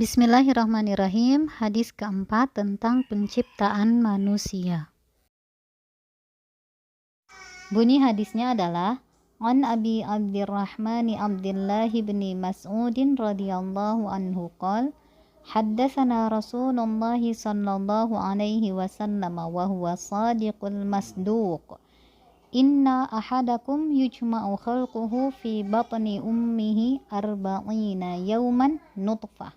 Bismillahirrahmanirrahim. Hadis keempat tentang penciptaan manusia. Bunyi hadisnya adalah An Abi Abdurrahman Abdullah bin Mas'ud radhiyallahu anhu qala haddatsana Rasulullah sallallahu alaihi wasallam wa huwa shadiqul masduq inna ahadakum yujma'u khalquhu fi batni ummihi arba'ina yawman nutfah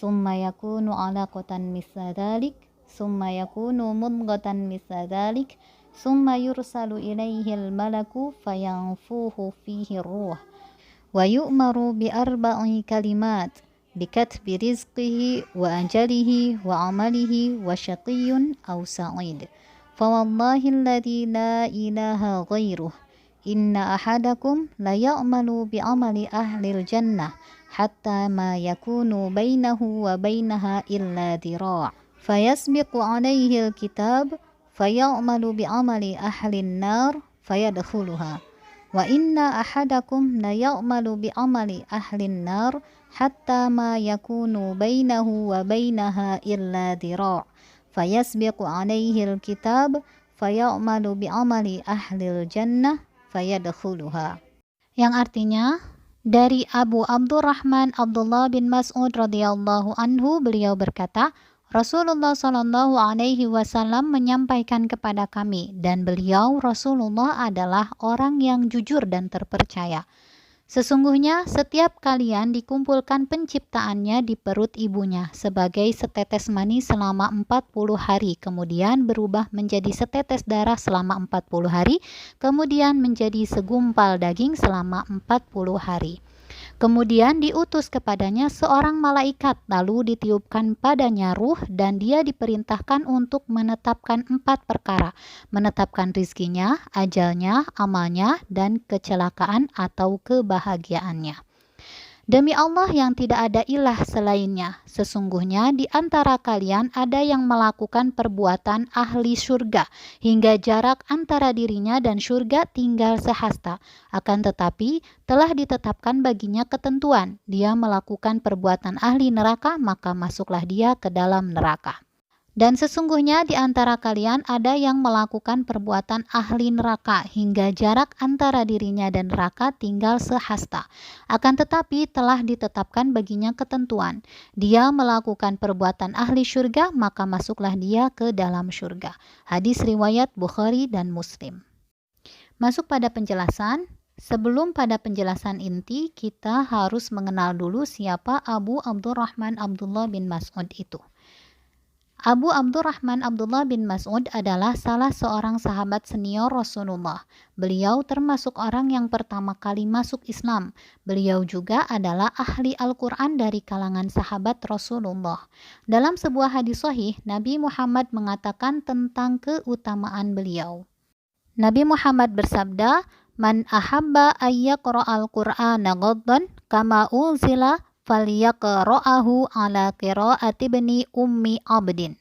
thumma yakunu 'alaqatan misla dhalik thumma yakunu mudghatan misla dhalik thumma yursalu ilaihi al-malaku fayanfuhu fihi ruh wa yu'maru bi arba'i kalimat bikatbi rizqihi wa ajalihi wa amalihi wa syaqiyyun aw sa'id fawallahi alladhi la ilaha ghairuh inna ahadakum la ya'malu bi amali ahlil jannah hatta ma yakunu bainahu wa bainaha illa dhira' fayasbiqu alaihi al-kitab fayamalu bi amali ahlin nar fayadkhuluha wa inna ahadakum la ya'malu bi amali ahlin nar hatta ma yakunu bainahu wa bainaha illa dhira' fayasbiqu alaihi al-kitab fayamalu bi amali ahlil jannah fayadkhuluha. Yang artinya dari Abu Abdurrahman Abdullah bin Mas'ud radhiyallahu anhu, beliau berkata, Rasulullah Shallallahu Alaihi Wasallam menyampaikan kepada kami, dan beliau Rasulullah adalah orang yang jujur dan terpercaya. Sesungguhnya setiap kalian dikumpulkan penciptaannya di perut ibunya sebagai setetes mani selama 40 hari, kemudian berubah menjadi setetes darah selama 40 hari, kemudian menjadi segumpal daging selama 40 hari. Kemudian diutus kepadanya seorang malaikat, lalu ditiupkan padanya ruh dan dia diperintahkan untuk menetapkan 4 perkara, menetapkan rizkinya, ajalnya, amalnya, dan kecelakaan atau kebahagiaannya. Demi Allah yang tidak ada ilah selainnya, sesungguhnya di antara kalian ada yang melakukan perbuatan ahli surga, hingga jarak antara dirinya dan surga tinggal sehasta. Akan tetapi telah ditetapkan baginya ketentuan, dia melakukan perbuatan ahli neraka, maka masuklah dia ke dalam neraka. Dan sesungguhnya di antara kalian ada yang melakukan perbuatan ahli neraka hingga jarak antara dirinya dan neraka tinggal sehasta. Akan tetapi telah ditetapkan baginya ketentuan. Dia melakukan perbuatan ahli syurga, maka masuklah dia ke dalam syurga. Hadis riwayat Bukhari dan Muslim. Masuk pada penjelasan. Sebelum pada penjelasan inti, kita harus mengenal dulu siapa Abu Abdurrahman Abdullah bin Mas'ud itu. Abu Abdurrahman Abdullah bin Mas'ud adalah salah seorang sahabat senior Rasulullah. Beliau termasuk orang yang pertama kali masuk Islam. Beliau juga adalah ahli Al-Quran dari kalangan sahabat Rasulullah. Dalam sebuah hadis sahih, Nabi Muhammad mengatakan tentang keutamaan beliau. Nabi Muhammad bersabda, "Man ahabba ayyaqra'al Qur'ana ghaddan kama unzila falyaqra'ahu ala qira'ati ibni ummi abdin."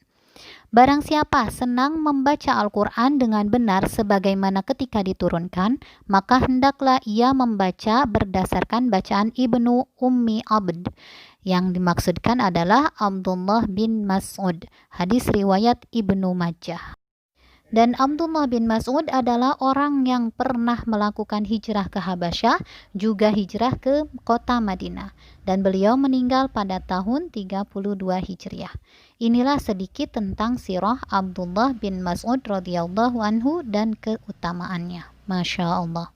Barang siapa senang membaca Al-Quran dengan benar sebagaimana ketika diturunkan, maka hendaklah ia membaca berdasarkan bacaan Ibnu Ummi Abd. Yang dimaksudkan adalah Abdullah bin Mas'ud. Hadis riwayat Ibnu Majah. Dan Abdullah bin Mas'ud adalah orang yang pernah melakukan hijrah ke Habasyah, juga hijrah ke kota Madinah. Dan beliau meninggal pada tahun 32 Hijriah. Inilah sedikit tentang sirah Abdullah bin Mas'ud radhiyallahu anhu dan keutamaannya. Masya Allah.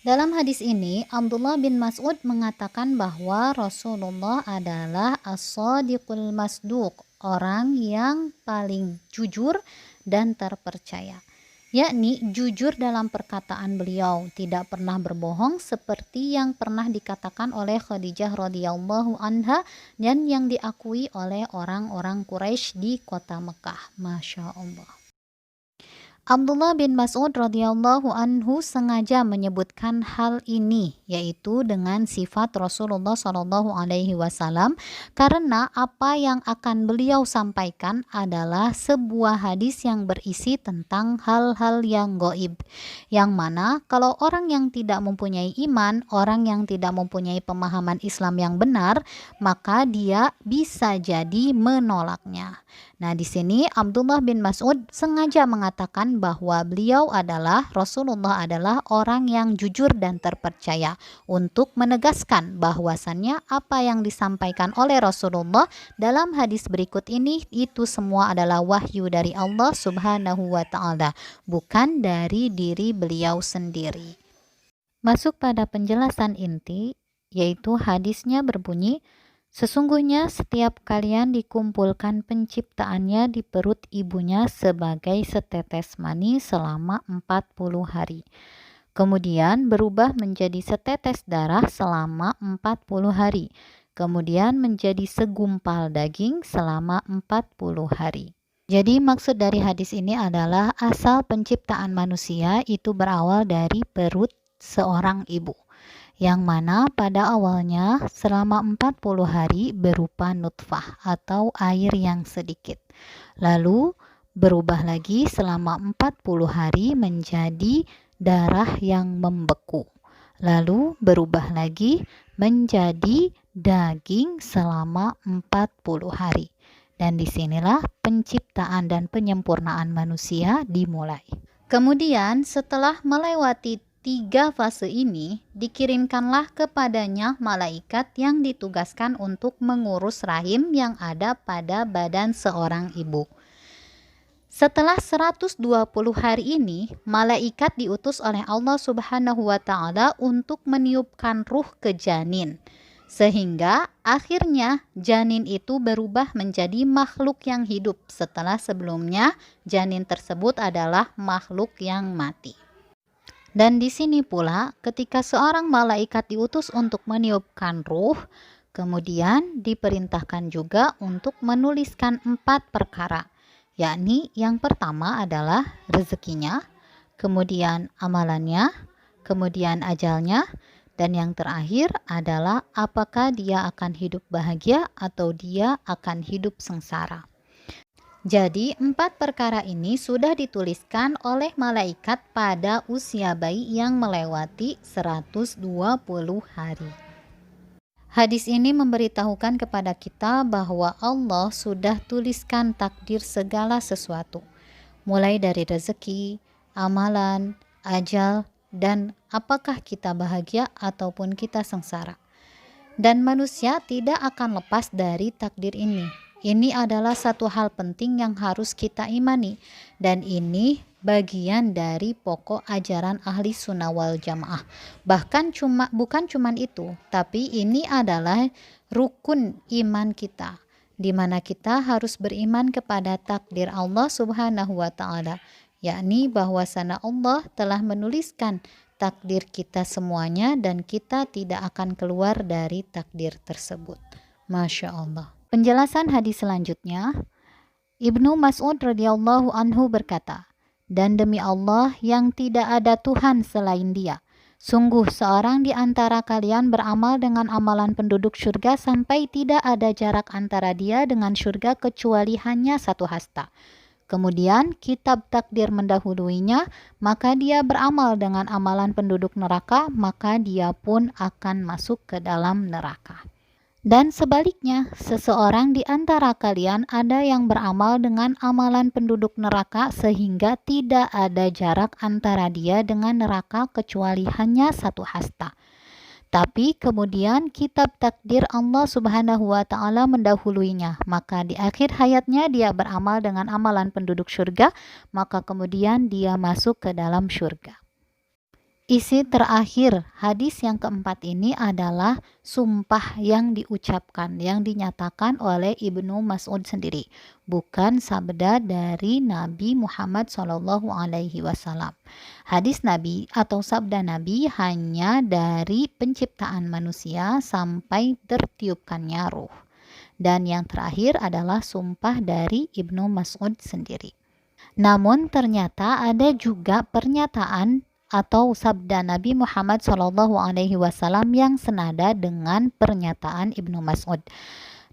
Dalam hadis ini, Abdullah bin Mas'ud mengatakan bahwa Rasulullah adalah as-sadiqul masduq, orang yang paling jujur dan terpercaya, yakni jujur dalam perkataan beliau, tidak pernah berbohong seperti yang pernah dikatakan oleh Khadijah radhiyallahu anha dan yang diakui oleh orang-orang Quraisy di kota Mekah. Masya Allah. Abdullah bin Mas'ud radhiyallahu anhu sengaja menyebutkan hal ini, yaitu dengan sifat Rasulullah Shallallahu alaihi wasallam, karena apa yang akan beliau sampaikan adalah sebuah hadis yang berisi tentang hal-hal yang gaib, yang mana kalau orang yang tidak mempunyai iman, orang yang tidak mempunyai pemahaman Islam yang benar, maka dia bisa jadi menolaknya. Nah, di sini Abdullah bin Mas'ud sengaja mengatakan bahwa beliau adalah Rasulullah adalah orang yang jujur dan terpercaya, untuk menegaskan bahwasannya apa yang disampaikan oleh Rasulullah dalam hadis berikut ini itu semua adalah wahyu dari Allah Subhanahu wa taala, bukan dari diri beliau sendiri. Masuk pada penjelasan inti, yaitu hadisnya berbunyi, sesungguhnya setiap kalian dikumpulkan penciptaannya di perut ibunya sebagai setetes mani selama 40 hari. Kemudian berubah menjadi setetes darah selama 40 hari. Kemudian menjadi segumpal daging selama 40 hari. Jadi maksud dari hadis ini adalah asal penciptaan manusia itu berawal dari perut seorang ibu, yang mana pada awalnya selama 40 hari berupa nutfah atau air yang sedikit. Lalu berubah lagi selama 40 hari menjadi darah yang membeku. Lalu berubah lagi menjadi daging selama 40 hari. Dan disinilah penciptaan dan penyempurnaan manusia dimulai. Kemudian setelah melewati 3 fase ini, dikirimkanlah kepadanya malaikat yang ditugaskan untuk mengurus rahim yang ada pada badan seorang ibu. Setelah 120 hari ini, malaikat diutus oleh Allah Subhanahu wa taala untuk meniupkan ruh ke janin. Sehingga akhirnya janin itu berubah menjadi makhluk yang hidup, setelah sebelumnya janin tersebut adalah makhluk yang mati. Dan di sini pula ketika seorang malaikat diutus untuk meniupkan ruh, kemudian diperintahkan juga untuk menuliskan 4 perkara, yakni yang pertama adalah rezekinya, kemudian amalannya, kemudian ajalnya, dan yang terakhir adalah apakah dia akan hidup bahagia atau dia akan hidup sengsara. Jadi 4 perkara ini sudah dituliskan oleh malaikat pada usia bayi yang melewati 120 hari. Hadis ini memberitahukan kepada kita bahwa Allah sudah tuliskan takdir segala sesuatu, mulai dari rezeki, amalan, ajal, dan apakah kita bahagia ataupun kita sengsara. Dan manusia tidak akan lepas dari takdir ini. Ini adalah satu hal penting yang harus kita imani, dan ini bagian dari pokok ajaran ahli sunnah wal jamaah. Bahkan bukan cuma itu, tapi ini adalah rukun iman kita, di mana kita harus beriman kepada takdir Allah Subhanahu wa taala, yakni bahwasana Allah telah menuliskan takdir kita semuanya dan kita tidak akan keluar dari takdir tersebut. Masya Allah. Penjelasan hadis selanjutnya, Ibnu Mas'ud radhiyallahu anhu berkata, dan demi Allah yang tidak ada Tuhan selain Dia, sungguh seorang di antara kalian beramal dengan amalan penduduk surga sampai tidak ada jarak antara dia dengan surga kecuali hanya 1 hasta. Kemudian kitab takdir mendahuluinya, maka dia beramal dengan amalan penduduk neraka, maka dia pun akan masuk ke dalam neraka. Dan sebaliknya, seseorang di antara kalian ada yang beramal dengan amalan penduduk neraka sehingga tidak ada jarak antara dia dengan neraka kecuali hanya 1 hasta. Tapi kemudian kitab takdir Allah Subhanahu wa taala mendahuluinya, maka di akhir hayatnya dia beramal dengan amalan penduduk surga, maka kemudian dia masuk ke dalam surga. Isi terakhir hadis yang keempat ini adalah sumpah yang diucapkan, yang dinyatakan oleh Ibnu Mas'ud sendiri, bukan sabda dari Nabi Muhammad SAW. Hadis Nabi atau sabda Nabi hanya dari penciptaan manusia sampai tertiupkannya ruh. Dan yang terakhir adalah sumpah dari Ibnu Mas'ud sendiri. Namun ternyata ada juga pernyataan atau sabda Nabi Muhammad SAW yang senada dengan pernyataan Ibnu Mas'ud.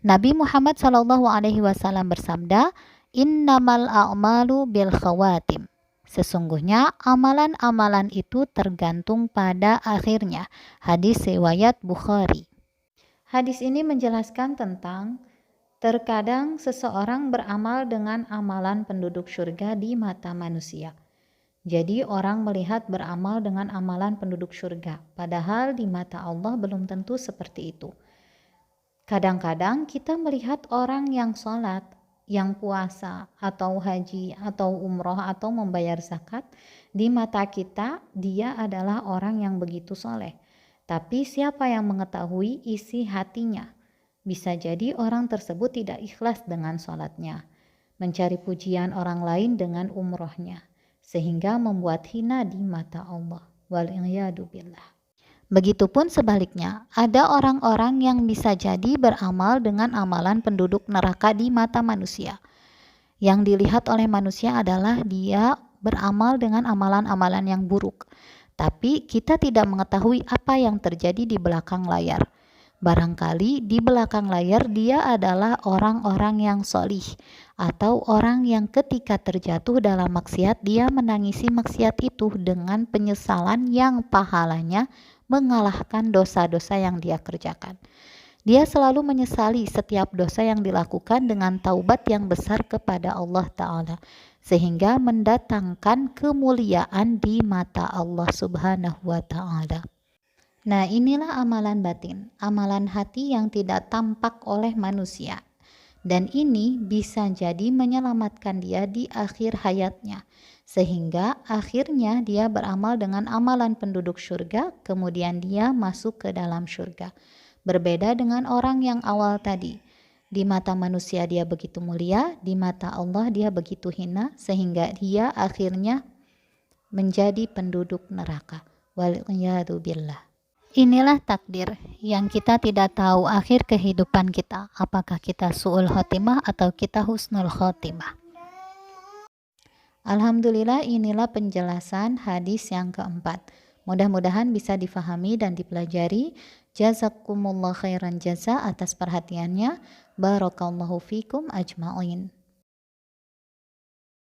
Nabi Muhammad SAW bersabda, "Innamal a'malu bil khawatim." Sesungguhnya amalan-amalan itu tergantung pada akhirnya. Hadis riwayat Bukhari. Hadis ini menjelaskan tentang terkadang seseorang beramal dengan amalan penduduk surga di mata manusia. Jadi orang melihat beramal dengan amalan penduduk surga, padahal di mata Allah belum tentu seperti itu. Kadang-kadang kita melihat orang yang sholat, yang puasa, atau haji, atau umroh, atau membayar zakat, di mata kita dia adalah orang yang begitu soleh. Tapi siapa yang mengetahui isi hatinya? Bisa jadi orang tersebut tidak ikhlas dengan sholatnya, mencari pujian orang lain dengan umrohnya, sehingga membuat hina di mata Allah. Wal'iyadu billah. Begitupun sebaliknya, ada orang-orang yang bisa jadi beramal dengan amalan penduduk neraka di mata manusia. Yang dilihat oleh manusia adalah dia beramal dengan amalan-amalan yang buruk. Tapi kita tidak mengetahui apa yang terjadi di belakang layar. Barangkali di belakang layar dia adalah orang-orang yang solih, atau orang yang ketika terjatuh dalam maksiat dia menangisi maksiat itu dengan penyesalan yang pahalanya mengalahkan dosa-dosa yang dia kerjakan. Dia selalu menyesali setiap dosa yang dilakukan dengan taubat yang besar kepada Allah Ta'ala, sehingga mendatangkan kemuliaan di mata Allah Subhanahu wa Ta'ala. Nah, inilah amalan batin, amalan hati yang tidak tampak oleh manusia. Dan ini bisa jadi menyelamatkan dia di akhir hayatnya, sehingga akhirnya dia beramal dengan amalan penduduk surga, kemudian dia masuk ke dalam surga. Berbeda dengan orang yang awal tadi. Di mata manusia dia begitu mulia, di mata Allah dia begitu hina, sehingga dia akhirnya menjadi penduduk neraka. Wal'iyadu billah. Inilah takdir yang kita tidak tahu akhir kehidupan kita, apakah kita su'ul khotimah atau kita husnul khotimah. Alhamdulillah, inilah penjelasan hadis yang keempat. Mudah-mudahan bisa difahami dan dipelajari. Jazakumullah khairan jaza atas perhatiannya. Barakallahu fikum ajma'in.